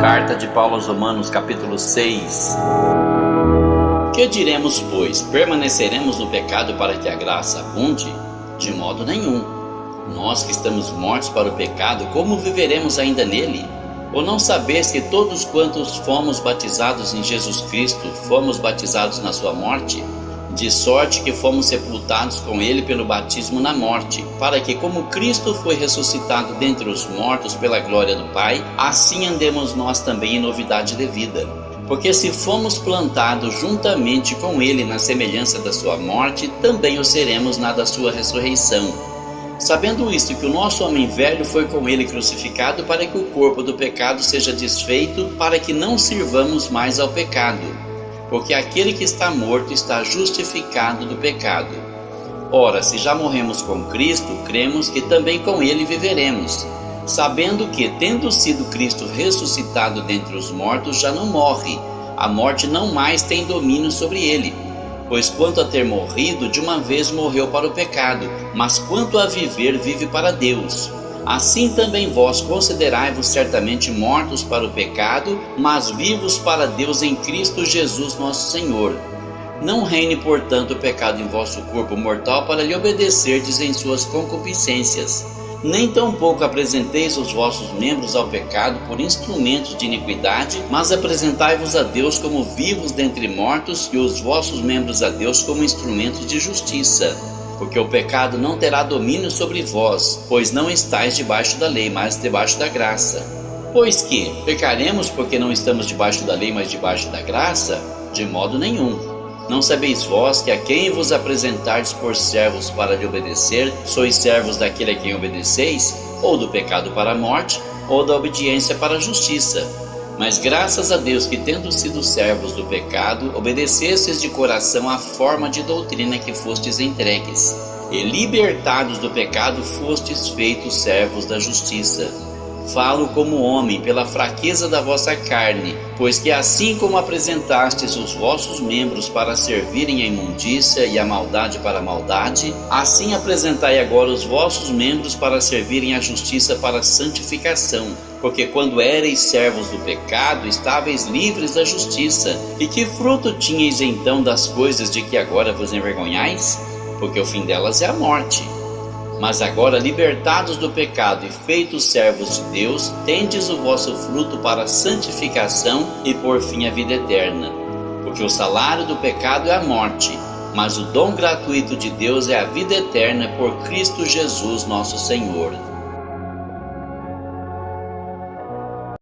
Carta de Paulo aos Romanos, capítulo 6. Que diremos, pois? Permaneceremos no pecado para que a graça abunde? De modo nenhum. Nós que estamos mortos para o pecado, como viveremos ainda nele? Ou não sabeis que todos quantos fomos batizados em Jesus Cristo, fomos batizados na sua morte? De sorte que fomos sepultados com ele pelo batismo na morte, para que, como Cristo foi ressuscitado dentre os mortos pela glória do Pai, assim andemos nós também em novidade de vida. Porque se fomos plantados juntamente com ele na semelhança da sua morte, também o seremos na da sua ressurreição. Sabendo isto, que o nosso homem velho foi com ele crucificado, para que o corpo do pecado seja desfeito, para que não sirvamos mais ao pecado. Porque aquele que está morto está justificado do pecado. Ora, se já morremos com Cristo, cremos que também com ele viveremos, sabendo que, tendo sido Cristo ressuscitado dentre os mortos, já não morre, a morte não mais tem domínio sobre ele. Pois quanto a ter morrido, de uma vez morreu para o pecado, mas quanto a viver, vive para Deus. Assim também vós considerai-vos certamente mortos para o pecado, mas vivos para Deus em Cristo Jesus nosso Senhor. Não reine, portanto, o pecado em vosso corpo mortal para lhe obedecerdes em suas concupiscências. Nem tampouco apresenteis os vossos membros ao pecado por instrumentos de iniquidade, mas apresentai-vos a Deus como vivos dentre mortos, e os vossos membros a Deus como instrumentos de justiça. Porque o pecado não terá domínio sobre vós, pois não estáis debaixo da lei, mas debaixo da graça. Pois que, pecaremos porque não estamos debaixo da lei, mas debaixo da graça? De modo nenhum. Não sabeis vós que a quem vos apresentardes por servos para lhe obedecer, sois servos daquele a quem obedeceis, ou do pecado para a morte, ou da obediência para a justiça? Mas graças a Deus que, tendo sido servos do pecado, obedecestes de coração à forma de doutrina que fostes entregues, e libertados do pecado fostes feitos servos da justiça. Falo como homem pela fraqueza da vossa carne, pois que assim como apresentastes os vossos membros para servirem à imundícia e à maldade para a maldade, assim apresentai agora os vossos membros para servirem à justiça para a santificação. Porque quando éreis servos do pecado, estáveis livres da justiça. E que fruto tinhais então das coisas de que agora vos envergonhais? Porque o fim delas é a morte. Mas agora, libertados do pecado e feitos servos de Deus, tendes o vosso fruto para a santificação e por fim a vida eterna. Porque o salário do pecado é a morte, mas o dom gratuito de Deus é a vida eterna por Cristo Jesus nosso Senhor.